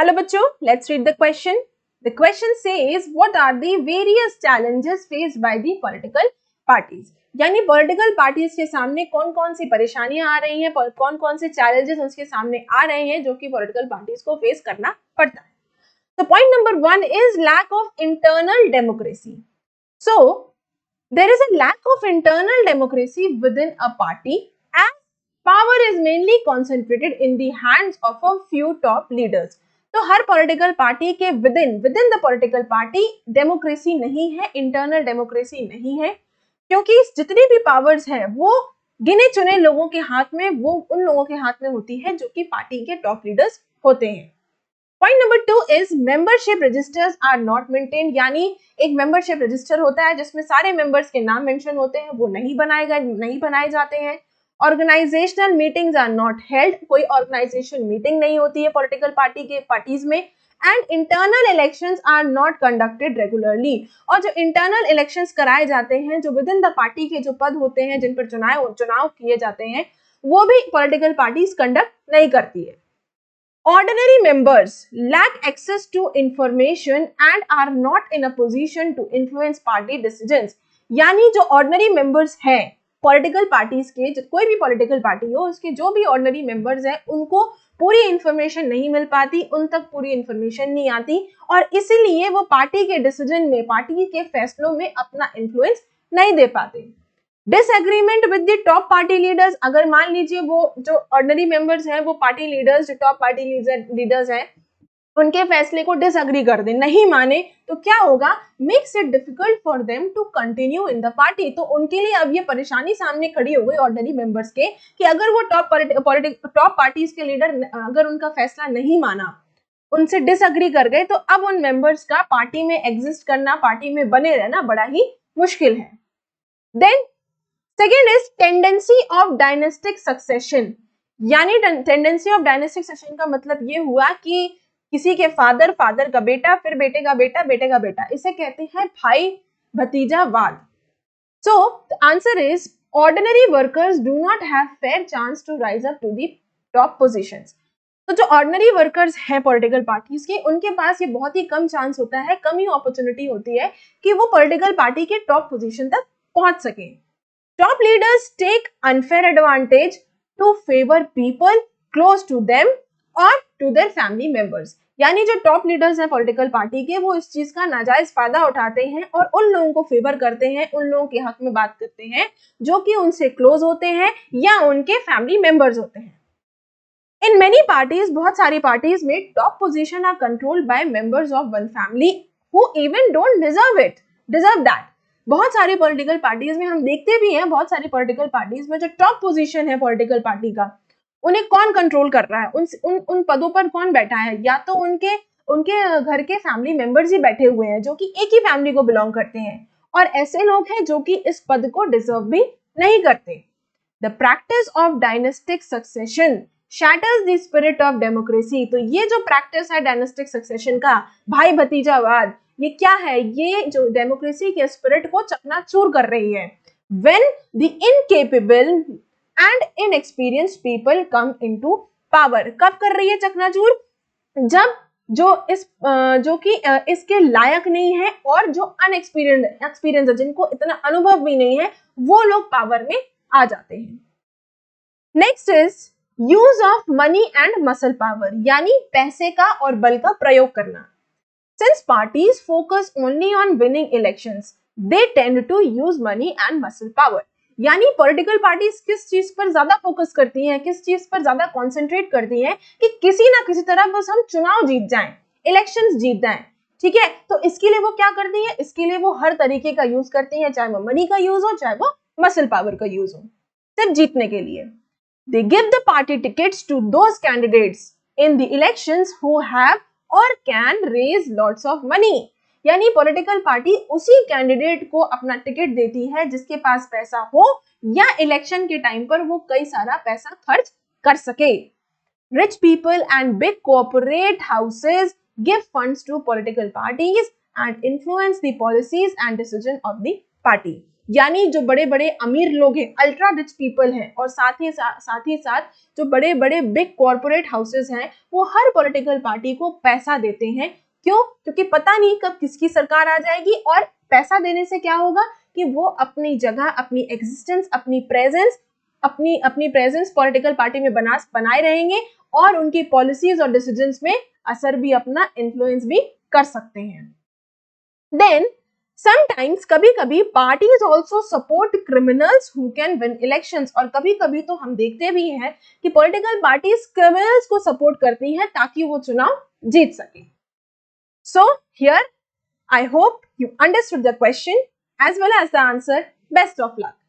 Hello बच्चों, let's read the question. The question says, what are the various challenges faced by the political parties? यानी political parties के सामने कौन कौन सी परेशानियां आ रही हैं, कौन कौन से चैलेंजेस उसके सामने आ रहे हैं जो कि पॉलिटिकल पार्टीज को फेस करना पड़ता है. So point number 1 is lack of internal democracy. So there is a lack of internal democracy within a party as power is mainly concentrated in the hands of a few top leaders. तो हर political party के within the political party democracy नहीं है, internal democracy नहीं है, क्योंकि जितनी भी powers है वो गिने चुने लोगों के हाथ में, वो उन लोगों के हाथ में होती है जो कि पार्टी के टॉप लीडर्स होते हैं. Point number 2 is membership registers are not maintained. यानी एक मेंबरशिप रजिस्टर होता है जिसमें सारे मेंबर्स के नाम मेंशन होते हैं, वो नहीं बनाए जाते हैं. Organisational meetings are not held. कोई ऑर्गेनाइजेशन मीटिंग नहीं होती है पॉलिटिकल पार्टीज में. And internal elections are not conducted regularly. और जो इंटरनल इलेक्शंस कराए जाते हैं, जो विद इन द पार्टी के जो पद होते हैं जिन पर चुनाव किए जाते हैं, वो भी पॉलिटिकल पार्टीज कंडक्ट नहीं करती है. Ordinary members lack access to information and are not in a position to influence party decisions. यानी जो ऑर्डिनरी मेंबर्स हैं पॉलिटिकल पार्टीज के, कोई भी पॉलिटिकल पार्टी हो उसके जो भी ऑर्डिनरी मेंबर्स हैं उनको पूरी इंफॉर्मेशन नहीं मिल पाती, उन तक पूरी इंफॉर्मेशन नहीं आती और इसीलिए वो पार्टी के डिसीजन में, पार्टी के फैसलों में अपना इन्फ्लुएंस नहीं दे पाते. Disagreement with the top party leaders. अगर मान लीजिए वो जो ऑर्डिनरी मेंबर्स हैं, वो पार्टी लीडर्स, जो टॉप पार्टी लीडर्स हैं, उनके फैसले को डिसएग्री कर दे, नहीं माने, तो क्या होगा? Makes it difficult for them to continue in the party. तो उनके लिए अब ये परेशानी सामने खड़ी हो गई ऑर्डिनरी मेंबर्स के कि अगर वो टॉप पार्टीज के लीडर अगर उनका फैसला नहीं माना, उनसे डिसएग्री कर गए, तो अब उन मेंबर्स का पार्टी में एग्जिस्ट करना, पार्टी में बने रहना बड़ा ही मुश्किल है. Then second is tendency of dynastic succession. यानी टेंडेंसी ऑफ डायनेस्टिक सक्सेशन का मतलब ये हुआ कि किसी के फादर का बेटा, फिर बेटे का बेटा, इसे कहते हैं भाई भतीजावाद. So the answer is ordinary workers do not have fair chance to rise up to the top positions. तो जो ऑर्डिनरी वर्कर्स हैं पॉलिटिकल पार्टीज के, उनके पास ये बहुत ही कम चांस होता है, कम ही अपॉर्चुनिटी होती है कि वो पॉलिटिकल पार्टी के टॉप पोजीशन तक पहुंच सके. Top leaders take unfair advantage to favor people close to them or to their family members. यानी जो टॉप लीडर्स हैं पॉलिटिकल पार्टी के, वो इस चीज का नाजायज फायदा उठाते हैं और उन लोगों को फेवर करते हैं, उन लोगों के हक में बात करते हैं जो कि उनसे क्लोज होते हैं या उनके फैमिली मेंबर्स होते हैं. इन मेनी पार्टीज, बहुत सारी पार्टीज में top position are controlled by members of one family who even don't deserve that. बहुत सारी पॉलिटिकल पार्टीज में हम देखते भी हैं, बहुत सारी पॉलिटिकल पार्टीज में जो टॉप पोजीशन है पॉलिटिकल पार्टी का, उन्हें कौन कंट्रोल कर रहा है, उन पदों पर कौन बैठा है? या तो उनके घर के फैमिली मेंबर्स ही बैठे हुए हैं जो कि एक ही फैमिली को बिलोंग करते हैं, और ऐसे लोग हैं जो कि इस पद को डिजर्व भी नहीं करते. The practice of dynastic succession shatters the spirit of democracy. तो ये जो प्रैक्टिस है डायनेस्टिक सक्सेशन का, भाई भतीजावाद, ये क्या है? ये जो डेमोक्रेसी के स्पिरिट को चकनाचूर कर रही है. When the incapable and inexperienced people come into power. कब कर रही है चकनाचूर? जब जो कि इसके लायक नहीं है और जो अनएक्सपीरियंस है, जिनको इतना अनुभव भी नहीं है, वो लोग पावर में आ जाते हैं. Next is use of money and muscle power. यानी पैसे का और बल का प्रयोग करना. Since parties focus only on winning elections, they tend to use money and muscle power. यानी पॉलिटिकल पार्टीज किस चीज पर ज्यादा फोकस करती हैं, किस चीज पर ज्यादा कॉन्सेंट्रेट करती हैं कि किसी ना किसी तरह बस हम चुनाव जीत जाएं, इलेक्शंस जीत जाएं. ठीक है, तो इसके लिए वो क्या करती है? इसके लिए वो हर तरीके का यूज करती है, चाहे वो मनी का यूज हो, चाहे वो मसल पावर का यूज हो, सिर्फ जीतने के लिए. They give the party tickets to those candidates in the elections who have और can raise lots of money. यानी पॉलिटिकल पार्टी उसी कैंडिडेट को अपना टिकट देती है जिसके पास पैसा हो या इलेक्शन के टाइम पर वो कई सारा पैसा खर्च कर सके. Rich people and big corporate houses give funds to political parties and influence the policies and decision of the party. यानी जो बड़े बड़े अमीर लोग हैं, अल्ट्रा रिच पीपल हैं, और साथ ही साथ जो बड़े बड़े बिग कॉर्पोरेट हाउसेस हैं, वो हर पॉलिटिकल पार्टी को पैसा देते हैं। क्यों? क्योंकि पता नहीं कब किसकी सरकार आ जाएगी, और पैसा देने से क्या होगा कि वो अपनी जगह, अपनी एग्जिस्टेंस, अपनी प्रेजेंस पॉलिटिकल पार्टी में बनाए रहेंगे, और उनकी पॉलिसीज और डिसीजंस में असर भी, अपना इन्फ्लुएंस भी कर सकते हैं। देन समटाइम्स, कभी-कभी parties also support criminals who can win elections, और कभी-कभी तो हम देखते भी हैं कि पॉलिटिकल पार्टीज क्रिमिनल्स को सपोर्ट करती हैं ताकि वो चुनाव जीत सके। So here I hope you understood the question as well as the answer. Best of luck.